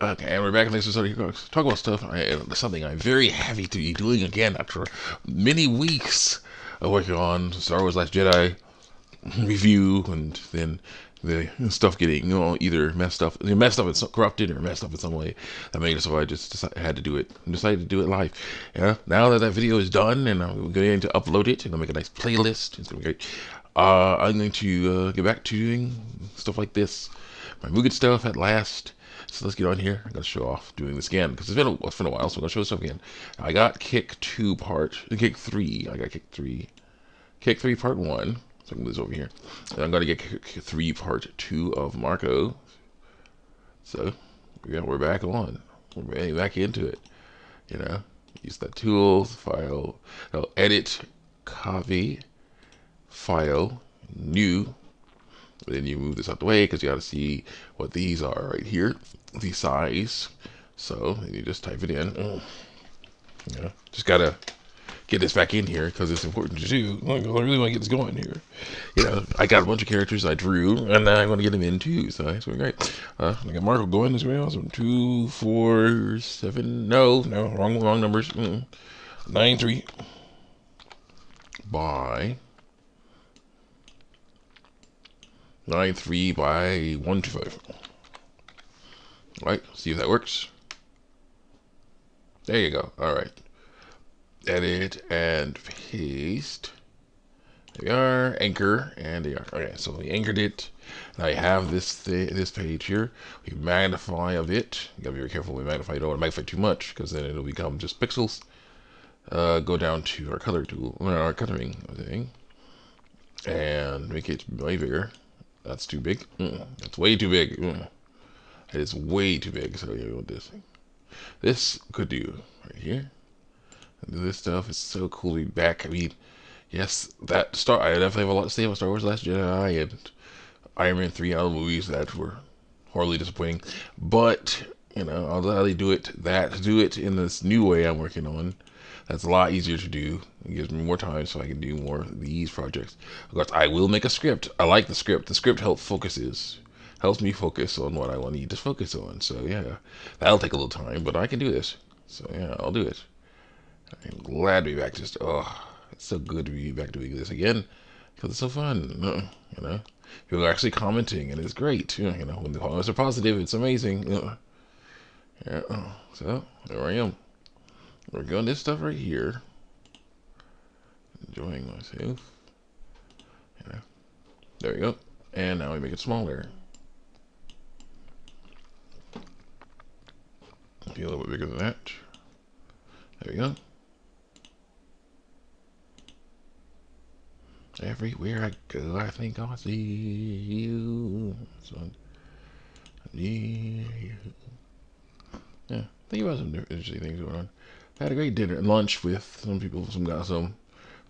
Okay, and we're back. Next episode. Talk about stuff. Something I'm very happy to be doing again after many weeks of working on Star Wars Last Jedi review, and then the stuff getting either messed up, it's corrupted, or messed up in some way that made it so I just had to do it. Decided to do it live. Yeah. Now that video is done, and I'm going to upload it, and I'll make a nice playlist. It's gonna be great. I'm going to get back to doing stuff like this. My Mugen stuff at last. So let's get on here. I'm gonna show off doing this again because it's been a while, so I'm gonna show this stuff again. I got Kick 3. I got Kick 3 Part 1. So I can move this over here. And I'm gonna get Kick 3 Part 2 of Marco. So yeah, we're back on. We're back into it. You know, use that tool, file, edit, copy, file, new. Then you move this out the way because you got to see what these are right here, the size. So you just type it in. Yeah, just gotta get this back in here because it's important to do. I really want to get this going here. You know, I got a bunch of characters I drew, and I want to get them in too. So that's really great. I got Marco going this way. Awesome. 2, 4, 7. No, wrong numbers. 9, 3. By 9, 3 by 1, 2, 5. Right, see if that works. There you go. All right. Edit and paste. There we are. Anchor, and there you are. Okay, so we anchored it. Now you have this page here. We magnify a bit. You gotta be very careful when we magnify. You don't want to magnify too much because then it'll become just pixels. Go down to our color tool, our coloring thing, and make it way bigger. That's too big. That's way too big. It is way too big. So here we go with this thing. This could do right here. This stuff is so cool to be back. I mean, yes, I definitely have a lot to say about Star Wars Last Jedi and Iron Man 3 other movies that were horribly disappointing. But, you know, I'll gladly do it in this new way I'm working on. That's a lot easier to do. It gives me more time so I can do more of these projects. Of course, I will make a script. I like the script. The script helps me focus on what I need to focus on. So yeah, that'll take a little time, but I can do this. So yeah, I'll do it. I'm glad to be back. It's so good to be back doing this again because it's so fun. You know, people are actually commenting, and it's great. You know, when the comments are positive, it's amazing. Yeah. So there I am. We're doing this stuff right here. Enjoying myself. Yeah. There we go. And now we make it smaller. Be a little bit bigger than that. There we go. Everywhere I go, I think I'll see you. So, yeah. Think about some interesting things going on. I had a great dinner and lunch with some people, some awesome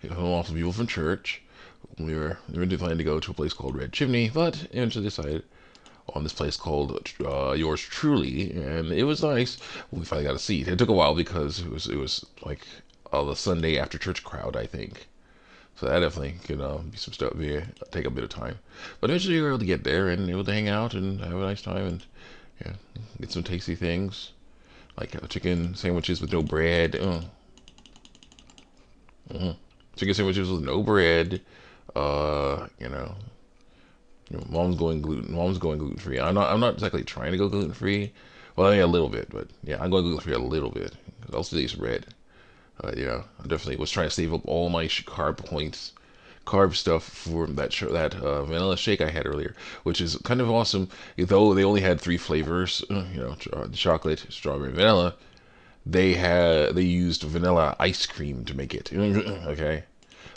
people from church. We were planning to go to a place called Red Chimney, but eventually decided on this place called Yours Truly, and it was nice. We finally got a seat. It took a while because it was like the Sunday after church crowd, I think. So that definitely could be some stuff. Take a bit of time, but eventually we were able to get there and able to hang out and have a nice time and yeah, get some tasty things like chicken sandwiches with no bread. Chicken sandwiches with no bread. You know, mom's going gluten free. I'm not exactly trying to go gluten free. Well, I mean a little bit, but yeah, I'm going gluten free a little bit. I'll still eat some bread. You know, I definitely was trying to save up all my carb stuff for that vanilla shake I had earlier, which is kind of awesome. Though they only had 3 flavors, you know, chocolate, strawberry, vanilla. They used vanilla ice cream to make it. Okay,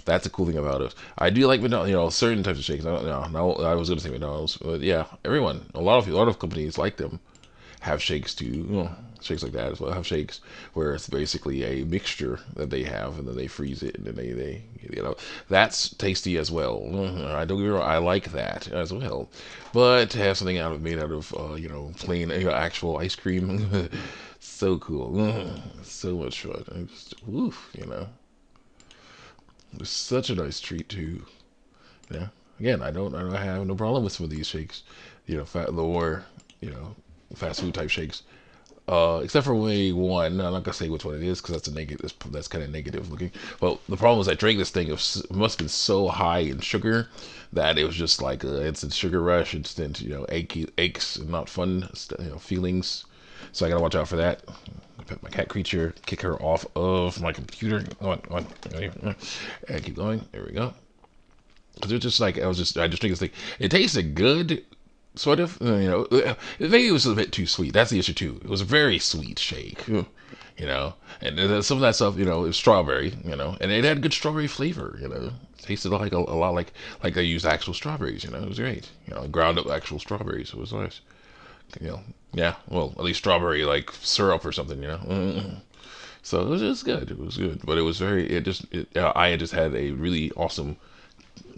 that's a cool thing about it. I do like vanilla, you know, certain types of shakes. I don't know. No, I was gonna say McDonald's, but yeah, a lot of companies like them have shakes too. You know, shakes like that as well. Have shakes where it's basically a mixture that they have, and then they freeze it, and then they you know, that's tasty as well. I don't get me wrong, I like that as well. But to have something made out of you know, plain actual ice cream, so cool, so much fun. I just, woof, you know, it's such a nice treat too. Yeah. Again, I don't have no problem with some of these shakes. You know, fat lower. You know, fast food type shakes. Except for maybe one. No, I'm not gonna say which one it is because that's a negative. That's kind of negative looking. But the problem is I drank this thing. It must have been so high in sugar that it was just like an instant sugar rush, instant aches and not fun feelings. So I gotta watch out for that. Pet my cat creature, kick her off of my computer. Come on, and keep going. There we go. Because it was just like I just drink this thing. It tasted good, sort of. Maybe it was a bit too sweet. That's the issue too. It was a very sweet shake, and some of that stuff, it was strawberry, and it had good strawberry flavor, It tasted like a lot like they used actual strawberries, It was great, ground up actual strawberries. So it was nice, Yeah, well, at least strawberry like syrup or something, So it was just good. It was good, but it was very. I had just had a really awesome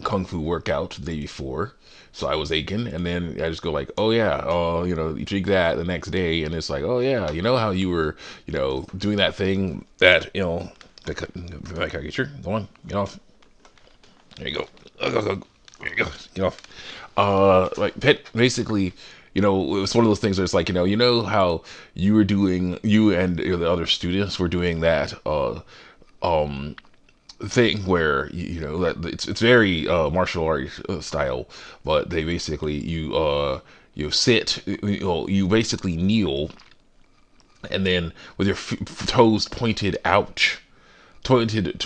kung fu workout the day before, so I was aching, and then I just go like, oh yeah, you drink that the next day, and it's like, oh yeah, you know how you were, doing that thing that like I get your go on, get off, there you go, there you go, get off, like basically. It was one of those things where it's like, how you and the other students were doing that, um, thing where that it's very martial art style, but they basically you sit, you basically kneel, and then with your toes pointed out, pointed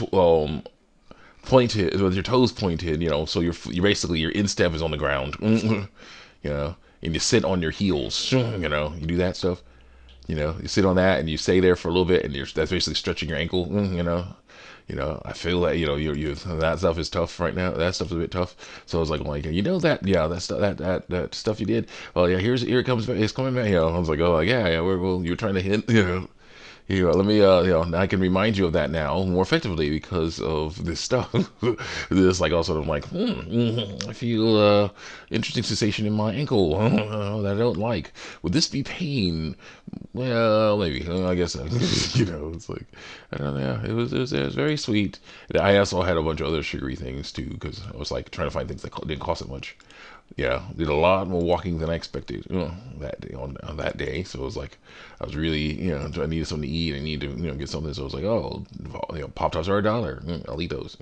pointed with your toes pointed, so you basically your instep is on the ground, and you sit on your heels, you do that stuff. You sit on that and you stay there for a little bit, and that's basically stretching your ankle. I feel that you that stuff is tough right now. That stuff is a bit tough. So I was like that that stuff that stuff you did. Well, yeah, here it comes. It's coming back. I was like, oh yeah, well, you're trying to hit. Let me, I can remind you of that now more effectively because of this stuff. This, like, also, I'm like, I feel interesting sensation in my ankle that I don't like. Would this be pain? Well, maybe. I guess, it's like, I don't know. It was very sweet. I also had a bunch of other sugary things too because I was like trying to find things that didn't cost it much. Yeah, did a lot more walking than I expected that day on that day. So it was like I was really I needed something to eat. I needed to get something. So I was like, oh, Pop Tarts are $1. I'll eat those.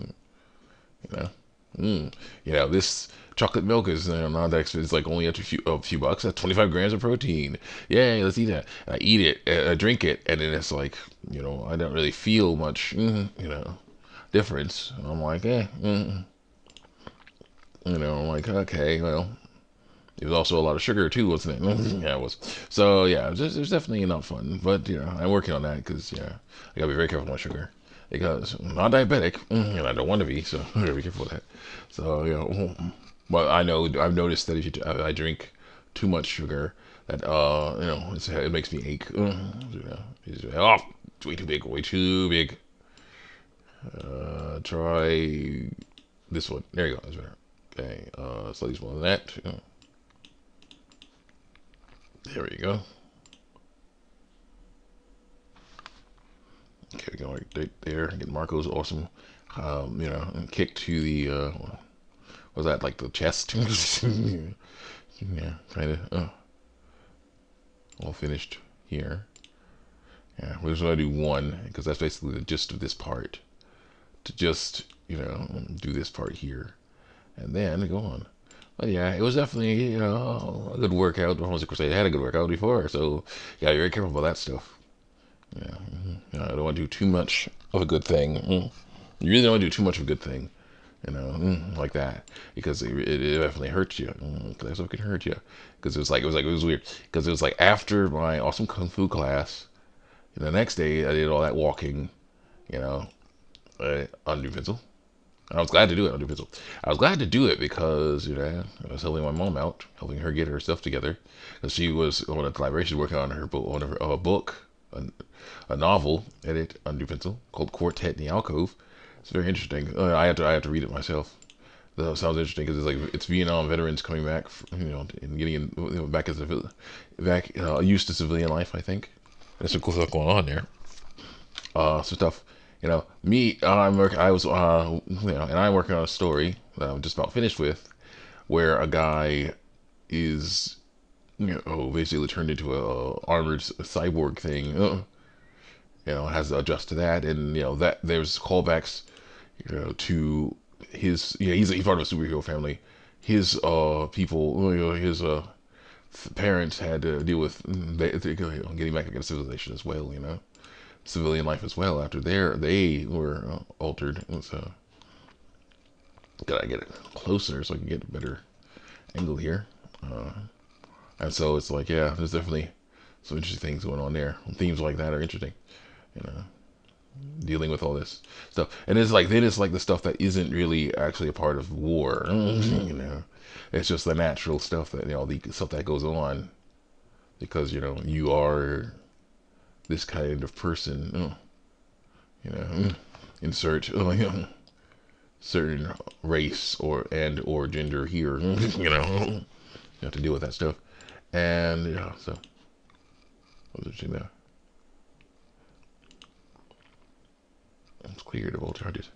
You know, this chocolate milk is not that expensive. It's like only a few bucks. That's 25 grams of protein. Yay, let's eat that. And I eat it, I drink it, and then it's like I don't really feel much difference. And I'm like, I'm like, okay, well, it was also a lot of sugar too, wasn't it? Yeah, it was. So yeah, it was definitely not fun. But I'm working on that because I gotta be very careful with my sugar because I'm not diabetic and I don't want to be, so I gotta be careful with that. So but I know I've noticed that if I drink too much sugar, that it makes me ache. It's way too big, way too big. Try this one. There you go. That's better. Okay, slightly smaller than that. There we go. Okay, we go right there. Get Marco's awesome. Kick to the was that like the chest? Yeah, kind of. All finished here. Yeah, we're just gonna do one because that's basically the gist of this part. To just do this part here. And then go on. But yeah, it was definitely a good workout. Of course, I had a good workout before, so yeah, you're very careful about that stuff. Yeah, I don't want to do too much of a good thing. You really don't want to do too much of a good thing, like that, because it definitely hurts you. That stuff can hurt you. Because it was weird. Because it was like after my awesome kung fu class, the next day I did all that walking, on new pencil. I was glad to do it. I was glad to do it because I was helping my mom out, helping her get her stuff together, because she was on a collaboration working on her book, a novel edit on new pencil called Quartet in the Alcove. It's very interesting. I have to read it myself. That sounds interesting because it's Vietnam veterans coming back, and getting back used to civilian life. I think there's some cool stuff going on there. Some stuff. I'm working. I was, and I'm working on a story that I'm just about finished with, where a guy is basically turned into a armored cyborg thing. Has to adjust to that, and that there's callbacks, to his. He's part of a superhero family. His people, his parents had to deal with getting back against civilization as well. Civilian life as well after they were altered. So gotta get it closer so I can get a better angle here. And so it's like, yeah, there's definitely some interesting things going on there. Themes like that are interesting. You know, dealing with all this stuff, and it's like the stuff that isn't really actually a part of war. It's just the natural stuff that the stuff that goes on because you are this kind of person. Insert certain race or gender here. You have to deal with that stuff, and so what's interesting there. It's cleared of all charges.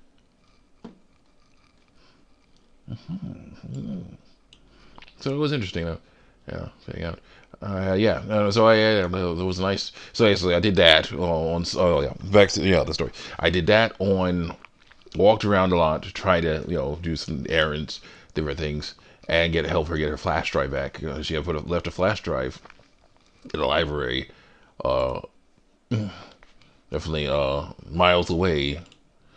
So it was interesting though. Yeah, figuring out. Yeah. So it was nice. So basically, I did that on. Oh yeah, back to the story. I did that on. Walked around a lot to try to do some errands, different things, and help her get her flash drive back. She had left a flash drive in the library. Uh, Definitely miles away.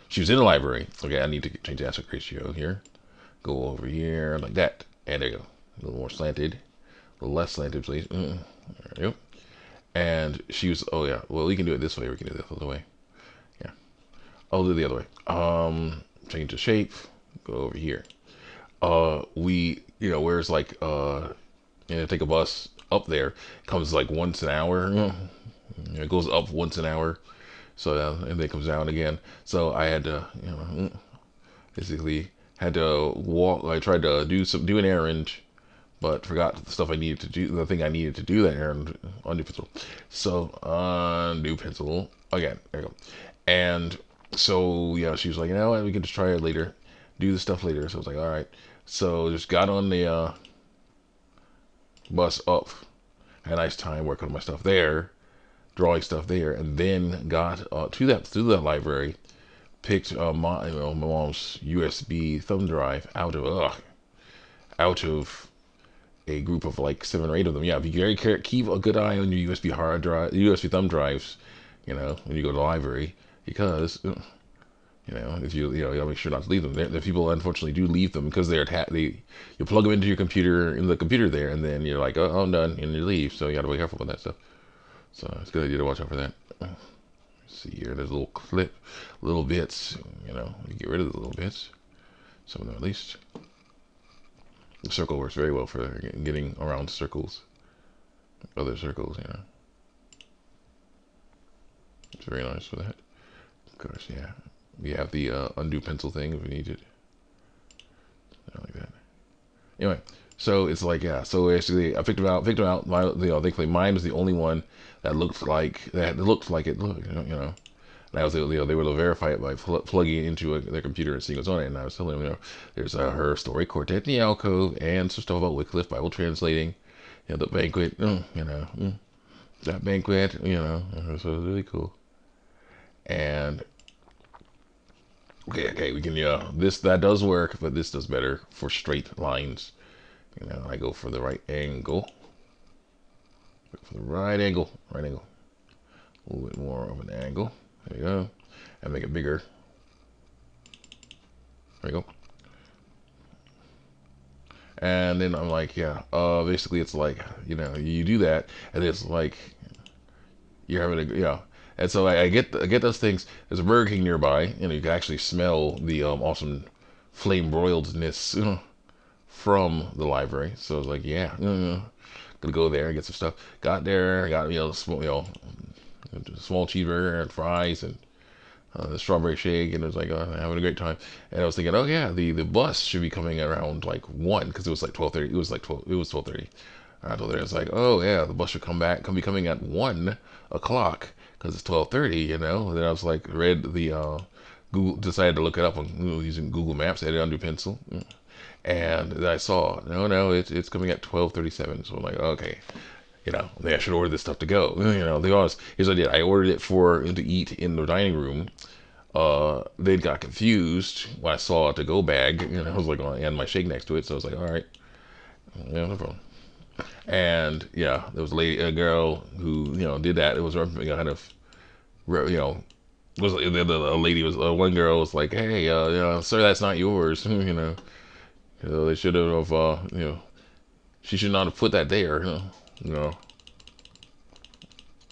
She was in the library. Okay, I need to change the aspect ratio here. Go over here like that. And there you go. A little more slanted. A little less slanted, please. There you go. And she was, oh yeah, well, we can do it this way. We can do it the other way. Yeah. I'll do it the other way. Change the shape. Go over here. Whereas like, take a bus up there. It comes like once an hour. It goes up once an hour. So and then it comes down again. So I had to, basically had to walk. I tried to do an errand, but forgot the stuff I needed to do. The thing I needed to do that errand. Undo pencil. So undo pencil again. There you go. And so she was like, we can just try it later. Do the stuff later. So I was like, all right. So just got on the bus up. Had a nice time working on my stuff there. Drawing stuff there, and then got to that library, picked my mom's USB thumb drive out of a group of like 7 or 8 of them. Yeah, be very careful. Keep a good eye on your USB hard drive, USB thumb drives. When you go to the library, because if you gotta make sure not to leave them. The people unfortunately do leave them because you plug them into your computer in the computer there, and then you're like, oh, I'm done, and you leave. So you gotta be careful with that stuff. So it's a good idea to watch out for that. Let's see here, there's a little clip, little bits, you get rid of the little bits. Some of them at least. The circle works very well for getting around circles. Other circles, It's very nice for that. Of course, yeah. We have the undo pencil thing if we need it. Like that. Anyway. So it's like, yeah. So basically, I picked them out. Thankfully, mine was the only one that looked like it looked. And I was able, they were able to verify it by plugging it into their computer and seeing what's on it. And I was telling them, there's her story, Quartet in the Alcove, and some stuff about Wycliffe, Bible translating, the banquet, that banquet, so it was really cool. And okay, we can, that does work, but this does better for straight lines. I go for the right angle. Right angle. A little bit more of an angle. There you go. And make it bigger. There you go. And then I'm like, yeah. Basically, it's like, you do that, and it's like you're having And so I get those things. There's a Burger King nearby, and you can actually smell the awesome flame broiledness. From the library, so I was like, yeah, gonna go there and get some stuff. Got there, got small cheeseburger and fries and the strawberry shake, and it was like having a great time. And I was thinking, oh yeah, the bus should be coming around like 1 because it was like 12:30. It was like 12. It was 12:30. I told her, it's like, oh yeah, the bus should be coming at 1 o'clock because it's 12:30. And then I was like, read the Google, decided to look it up on using Google Maps. I had it under pencil. And then I saw, no, it's coming at 12:37. So I'm like, okay, I should order this stuff to go. The honest, here's what I did. I ordered it for to eat in the dining room. They got confused when I saw a to-go bag, I was like, and my shake next to it. So I was like, all right, yeah, no problem. And yeah, there was a girl who did that. It was kind of was a lady was one girl was like, hey, sir, that's not yours. They should have she should not have put that there. You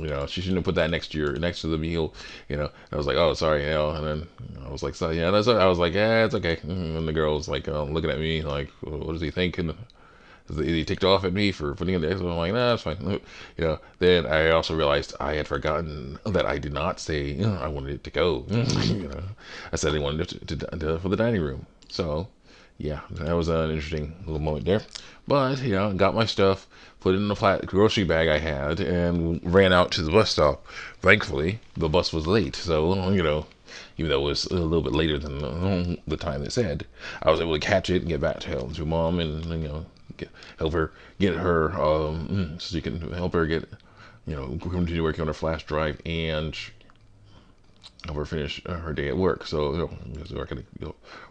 know, she shouldn't have put that next to the meal. I was like, oh, sorry, and then I was like, so yeah, I was like, yeah, it's okay. And the girl was like, looking at me like, what does he think? And he ticked off at me for putting it there. So I'm like, nah, it's fine. Then I also realized I had forgotten that I did not say I wanted it to go. I said I wanted it for the dining room. So yeah, that was an interesting little moment there. But got my stuff, put it in the flat grocery bag I had, and ran out to the bus stop. Thankfully, the bus was late, so even though it was a little bit later than the time it said, I was able to catch it and get back to mom, and help her get her so she can help her get continue working on her flash drive and help her finish her day at work. So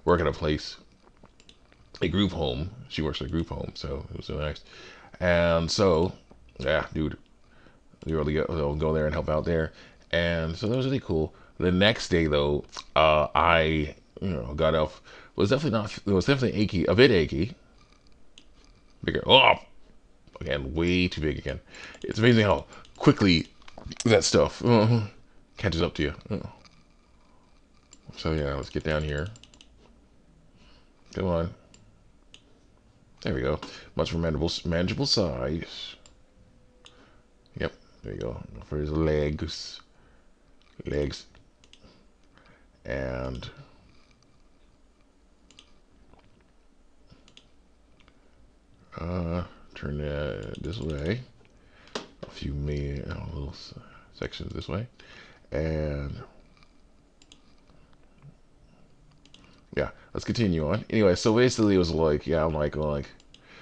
work at a place, a group home. She works at a group home, so it was so nice. And so yeah, dude, we really go there and help out there, and so that was really cool. The next day though, I got off. It was definitely achy, a bit achy. Bigger. Oh, again, way too big again. It's amazing how quickly that stuff catches up to you. So yeah, let's get down here. Come on. There we go. Much more manageable size. Yep. There you go. For his legs. And turn that this way. A few little sections this way. And yeah, let's continue on. Anyway, so basically it was like, yeah, I'm like, well, like,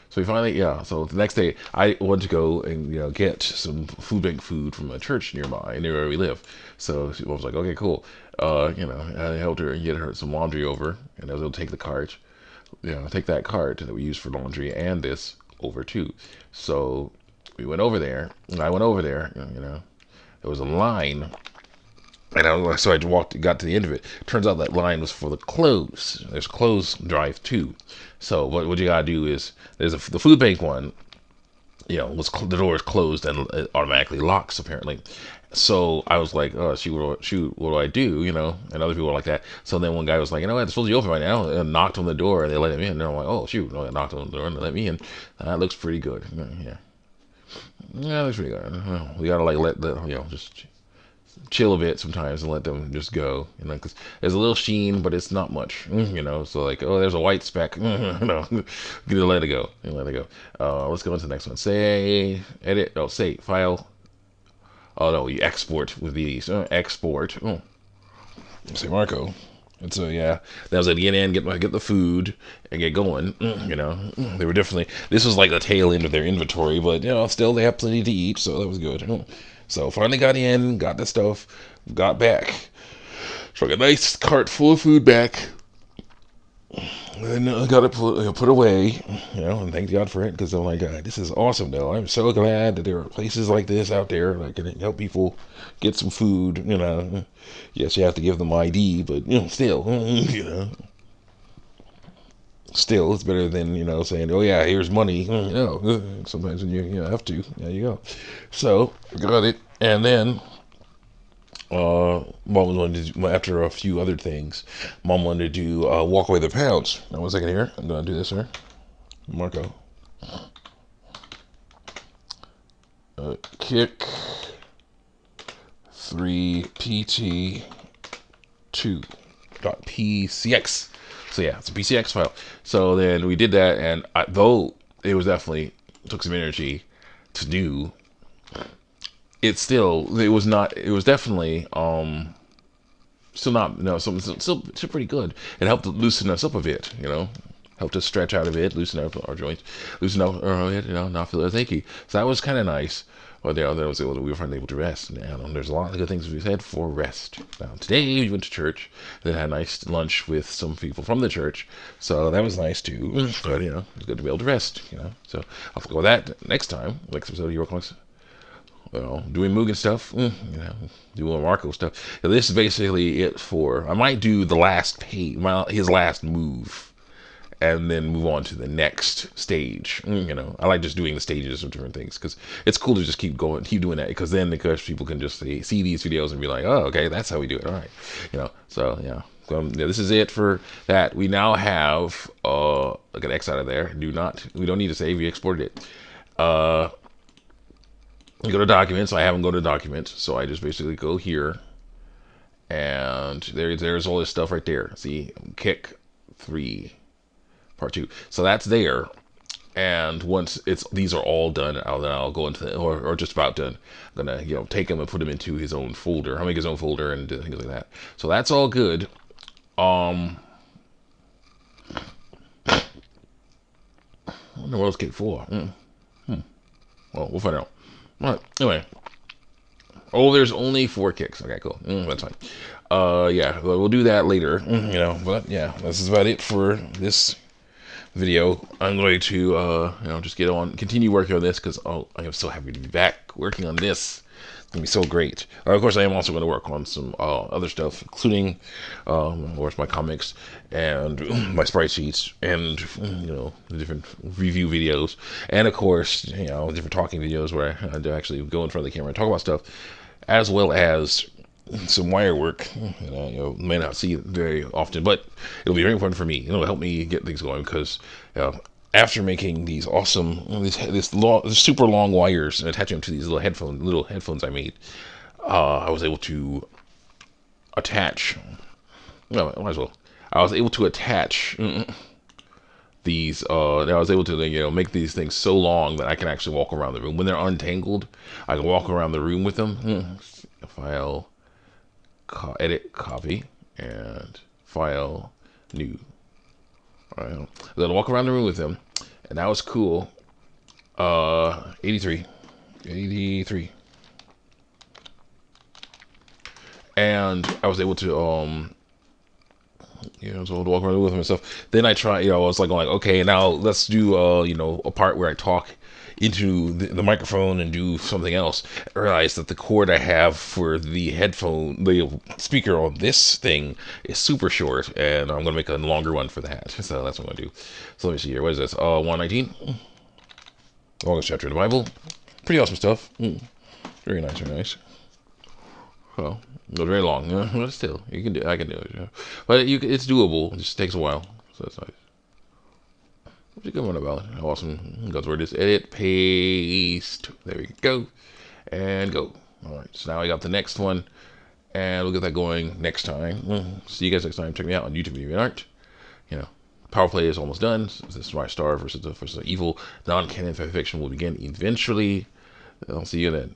so we finally, yeah, so the next day I wanted to go and, get some bank food from a church nearby, near where we live. So I was like, okay, cool. I helped her and get her some laundry over, and I was able to take the cart, take that cart that we use for laundry and this over too. So we went over there, and I went over there, there was a line. And so I got to the end of it. Turns out that line was for the clothes. There's clothes drive too. So what you gotta do is the food bank one. The door is closed and it automatically locks apparently. So I was like, oh shoot, what do I do? And other people were like that. So then one guy was like, it's supposed to be open right now. And knocked on the door and they let him in. And I'm like, oh shoot, I knocked on the door and they let me in. That looks pretty good. Yeah, that looks pretty good. We gotta let the just chill a bit sometimes and let them just go, because there's a little sheen, but it's not much, so like, oh, there's a white speck, let it go, let's go into the next one. Say edit, say file, oh no, you export with these, export, say Marco. And so yeah, that was it. Get in, get the food, and get going. They were definitely. This was like the tail end of their inventory, but still they have plenty to eat, so that was good. So finally got in, got the stuff, got back. So I got a nice cart full of food back. And I got it put away, and thank God for it, because I'm like, this is awesome though. I'm so glad that there are places like this out there that can help people get some food, Yes, you have to give them ID, but, still, Still, it's better than, saying, oh yeah, here's money, sometimes when you have to, there you go. So, got it, and then, mom wanted to do, after a few other things, mom wanted to do walk away the pounds. Now, 1 second here. I'm going to do this here. Marco. Kick 3pt2.pcx. So yeah, it's a PCX file. So then we did that, and though it was definitely took some energy to do, it was definitely still not, still pretty good. It helped loosen us up a bit, helped us stretch out a bit, loosen up our joints, loosen up our head, not feel as achy. So that was kind of nice. Well, we were finally able to rest. And there's a lot of good things we said for rest. Now, today we went to church, then had a nice lunch with some people from the church. So that was nice too. But, it was good to be able to rest, So I'll go with that next time. Next episode of Hero Comics. Doing Mugen stuff, doing Marco stuff. Now, this is basically it for. I might do the last page, his last move, and then move on to the next stage. I like just doing the stages of different things because it's cool to just keep doing that. Because then, people can just see these videos and be like, oh, okay, that's how we do it. All right, So yeah. This is it for that. We now have like an X out of there. We don't need to save. We exported it. Go to documents. I haven't go to documents, so I just basically go here, and there's all this stuff right there. See, kick 3, part 2. So that's there, and once these are all done, I'll go into or just about done. I'm gonna take him and put him into his own folder. I'll make his own folder and do things like that. So that's all good. What in the world's kick 4? Well, we'll find out. All right. Anyway. Oh, there's only 4 kicks. Okay, cool. That's fine. Yeah, we'll do that later. But yeah, this is about it for this video. I'm going to, just continue working on this because I am so happy to be back working on this. It's gonna be so great. Of course, I am also going to work on some other stuff, including, of course, my comics and my sprite sheets and the different review videos, and of course, different talking videos where I actually go in front of the camera and talk about stuff, as well as some wire work. May not see very often, but it'll be very important for me. It'll help me get things going because after making these awesome, this super long wires and attaching them to these little headphones I made, I was able to attach. No, might as well. I was able to attach these. I was able to make these things so long that I can actually walk around the room when they're untangled. I can walk around the room with them. File, edit, copy, and file, new. All right. Then walk around the room with them, and that was cool. 83, and I was able to so walk around with him and stuff. Then I was like, okay, now let's do a part where I talk into the microphone and do something else. I realized that the cord I have for the speaker on this thing is super short, and I'm gonna make a longer one for that. So that's what I'm gonna do. So let me see here. What is this? 119. Longest chapter in the Bible. Pretty awesome stuff. Very nice, very nice. Well, not very long, but still, I can do it. But it's doable. It just takes a while, so that's nice. What's a good one about? Awesome. Goes where it is. Edit, paste. There we go, and go. All right. So now I got the next one, and we'll get that going next time. See you guys next time. Check me out on YouTube if you aren't. Power play is almost done. This is my star versus the evil non-canon fiction will begin eventually. I'll see you then.